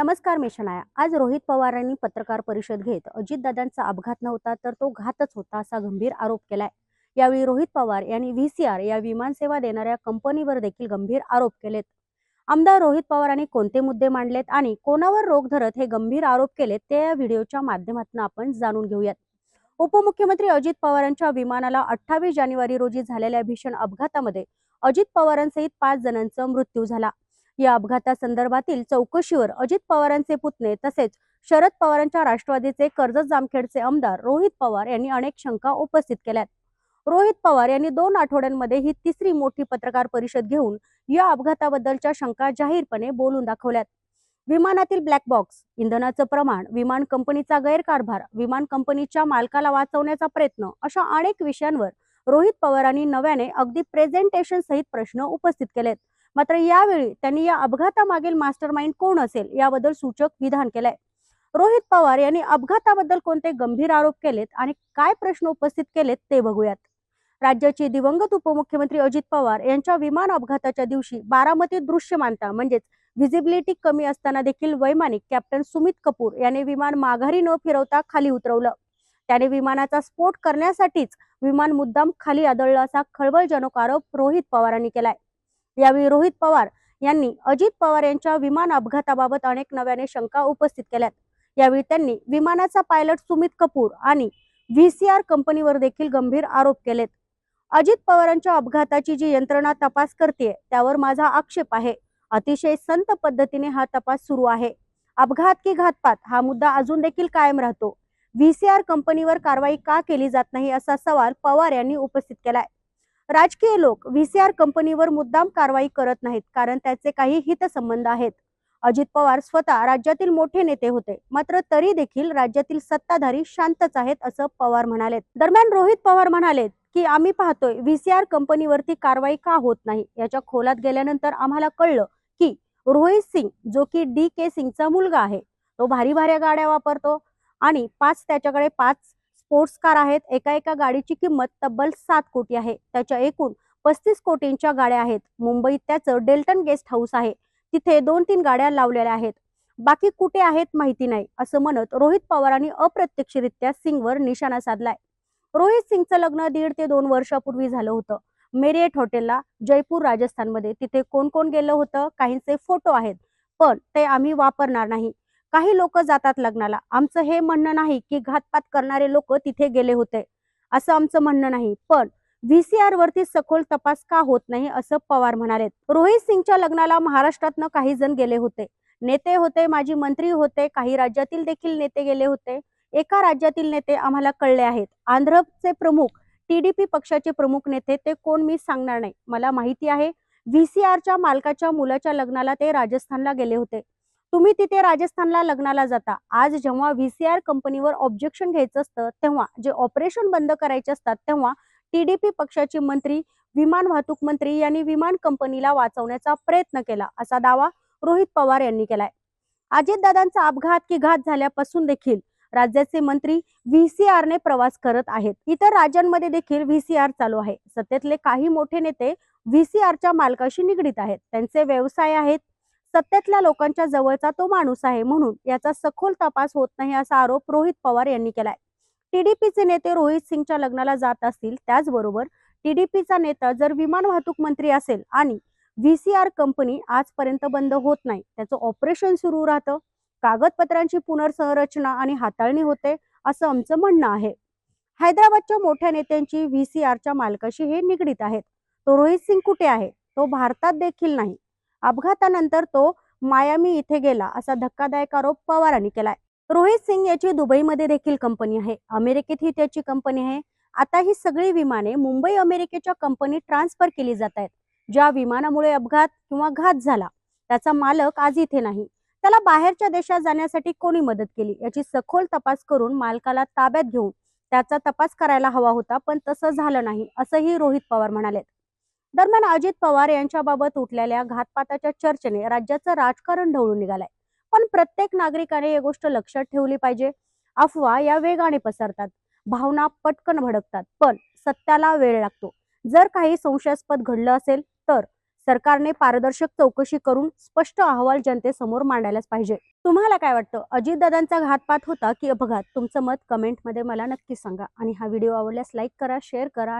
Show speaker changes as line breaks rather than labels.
नमस्कार, मी शनाया. आज रोहित पवारांनी पत्रकार परिषद घेत अजितदादांचा अपघात नव्हता तर तो घातच होता असा गंभीर आरोप केलाय. यावेळी रोहित पवार यांनी व्हीसीआर या विमानसेवा देणाऱ्या कंपनीवर देखील गंभीर आरोप केलेत. आमदार रोहित पवारांनी कोणते मुद्दे मांडलेत आणि कोणावर रोख धरत हे गंभीर आरोप केलेत ते या व्हिडिओच्या माध्यमातून आपण जाणून घेऊयात. उपमुख्यमंत्री अजित पवारांच्या विमानाला 28 जानेवारी रोजी झालेल्या भीषण अपघातामध्ये अजित पवारांसहित 5 जणांचा मृत्यू झाला. या अपघातासंदर्भातील चौकशीवर अजित पवारांचे पुतणे तसेच शरद पवारांच्या राष्ट्रवादीचे कर्जत जामखेडचे आमदार रोहित पवार यांनी अनेक शंका उपस्थित केल्यात. रोहित पवार यांनी 2 आठवड्यांमध्ये ही तिसरी मोठी पत्रकार परिषद घेऊन या अपघाताबद्दलच्या शंका जाहीरपणे बोलून दाखवल्यात. विमानातील ब्लॅक बॉक्स, इंधनाचं प्रमाण, विमान कंपनीचा गैरकारभार, विमान कंपनीच्या मालकाला वाचवण्याचा प्रयत्न अशा अनेक विषयांवर रोहित पवारांनी नव्याने अगदी प्रेझेंटेशन सहित प्रश्न उपस्थित केलेत. मात्र यावेळी त्यांनी या अपघातामागील मास्टरमाइंड कोण असेल याबद्दल सूचक विधान केलंय. रोहित पवार यांनी अपघाताबद्दल कोणते गंभीर आरोप केलेत आणि काय प्रश्न उपस्थित केलेत ते बघूयात. राज्याचे दिवंगत उपमुख्यमंत्री अजित पवार यांच्या विमान अपघाताच्या दिवशी बारामती दृश्यमानता म्हणजेच व्हिजिबिलिटी कमी असताना देखील वैमानिक कॅप्टन सुमित कपूर याने विमान माघारी न फिरवता खाली उतरवलं. त्याने विमानाचा स्फोट करण्यासाठीच विमान मुद्दाम खाली आदळलं असा खळबळजनक आरोप रोहित पवारांनी केलाय. यावेळी रोहित पवार यांनी अजित पवार यांच्या विमान अपघाताबाबत अनेक नव्याने शंका उपस्थित केल्यात. यावेळी त्यांनी विमानाचा पायलट सुमित कपूर आणि व्हीसीआर कंपनीवर देखील गंभीर आरोप केलेत. अजित पवारांच्या अपघाताची जी यंत्रणा तपास करते त्यावर माझा आक्षेप आहे. अतिशय संत पद्धतीने हा तपास सुरू आहे. अपघात की घातपात हा मुद्दा अजून देखील कायम राहतो. व्हीसीआर कंपनीवर कारवाई का केली जात नाही असा सवाल पवार यांनी उपस्थित केलाय. राजकीय लोक व्हीसीआर कंपनीवर मुद्दाम कारवाई करत नाहीत कारण त्याचे काही हितसंबंध आहेत. अजित पवार स्वतः राज्यातील मोठे नेते होते, मात्र तरी देखील राज्यातील सत्ताधारी शांतच आहेत असं पवार म्हणाले. दरम्यान रोहित पवार म्हणाले की आम्ही पाहतोय व्हीसीआर कंपनीवरती कारवाई का होत नाही. याच्या खोलात गेल्यानंतर आम्हाला कळलं की रोहित सिंग जो की DK सिंगचा मुलगा आहे, तो भारी भारी गाड्या वापरतो आणि त्याच्याकडे 5 स्पोर्ट्स कार आहेत. एका गाडीची किंमत तब्बल 7 कोटी आहे. त्याच्या एकूण 35 कोटींच्या गाड्या आहेत. मुंबईत त्याचं डेल्टन गेस्ट हाऊस आहे, तिथे 2-3 गाड्या लावलेल्या आहेत. बाकी कुठे आहेत माहिती नाही असं म्हणत रोहित पवारांनी अप्रत्यक्षरित्या सिंगवर निशाणा साधलाय. रोहित सिंगचं लग्न 1.5 ते 2 वर्षापूर्वी झालं होतं मेरियट हॉटेलला, जयपूर राजस्थानमध्ये. तिथे कोण कोण गेलं होतं काहींचे फोटो आहेत, पण ते आम्ही वापरणार नाही. काही लोक जातात लग्नाला. आमचं हे म्हणणं नाही की घातपात करणारे लोक तिथे गेले होते असं आमचं म्हणणं नाही, पण व्हीसीआर वरती सखोल तपास का होत नाही असं पवार म्हणाले. रोहित सिंगच्या लग्नाला महाराष्ट्रातनं काही जण गेले होते, नेते होते, माजी मंत्री होते, काही राज्यातील देखील नेते गेले होते. एका राज्यातील नेते आम्हाला कळले आहेत. आंध्रचे प्रमुख, TDP पक्षाचे प्रमुख नेते, ते कोण मी सांगणार नाही. मला माहिती आहे व्हीसीआरच्या मालकाच्या मुलाच्या लग्नाला ते राजस्थानला गेले होते. तुम्ही तिथे राजस्थानला लग्नाला जाता. आज जेव्हा व्हीसीआर कंपनीवर ऑब्जेक्शन घ्यायचं असतं तेव्हा, जे ऑपरेशन बंद करायचे असतात तेव्हा TDP पक्षाचे मंत्री, विमान वाहतूक मंत्री यांनी विमान कंपनीला वाचवण्याचा प्रयत्न केला असा दावा रोहित पवार यांनी केलाय. अजितदादांचा अपघात की घात झाल्यापासून देखील राज्याचे मंत्री व्हीसीआरने प्रवास करत आहेत. इतर राज्यांमध्ये देखील व्हीसीआर चालू आहे. सत्तेतले काही मोठे नेते व्हीसीआरच्या मालकाशी निगडीत आहेत. त्यांचे व्यवसाय आहेत. सत्तेतल्या लोकांच्या जवळचा तो माणूस आहे, म्हणून याचा सखोल तपास होत नाही असा आरोप रोहित पवार यांनी केलाय. TDPचे नेते रोहित सिंगच्या लग्नाला जात असतील, त्याचबरोबर TDPचा नेता जर विमान वाहतूक मंत्री असेल आणि व्हीसीआर कंपनी आजपर्यंत बंद होत नाही, त्याचं ऑपरेशन सुरू राहतं, कागदपत्रांची पुनर्संरचना आणि हाताळणी होते असं आमचं म्हणणं आहे. हैदराबादच्या मोठ्या नेत्यांची व्हीसीआरच्या मालकाशी हे निगडीत आहेत. तो रोहित सिंग कुठे आहे? तो भारतात देखील नाही. अपघातानंतर तो मायामी इथे गेला असा धक्कादायक आरोप पवारांनी केलाय. रोहित सिंग याची दुबईमध्ये देखील कंपनी आहे, अमेरिकेतही त्याची कंपनी आहे. आता ही सगळी विमाने मुंबई अमेरिकेच्या कंपनीत ट्रान्सफर केली जात आहेत. ज्या विमानामुळे अपघात किंवा घात झाला त्याचा मालक आज इथे नाही. त्याला बाहेरच्या देशात जाण्यासाठी कोणी मदत केली याची सखोल तपास करून मालकाला ताब्यात घेऊन त्याचा तपास करायला हवा होता, पण तसं झालं नाही असंही रोहित पवार म्हणाले. दरम्यान अजित पवार यांच्याबाबत उठलेल्या घातपाताच्या चर्चेने राज्याचं राजकारण ढवळून निघालंय. पण प्रत्येक नागरिकाने ही गोष्ट लक्षात ठेवली पाहिजे. अफवा या वेगाने पसरतात, भावना पटकन भडकतात, पण सत्याला वेळ लागतो. जर काही संशयास्पद घडलं असेल तर सरकारने पारदर्शक चौकशी करून स्पष्ट अहवाल जनतेसमोर मांडायलाच पाहिजे. तुम्हाला काय वाटतं? अजितदादांचा घातपात होता की अपघात? तुमचं मत कमेंटमध्ये मला नक्की सांगा आणि हा व्हिडिओ आवडल्यास लाईक करा, शेअर करा.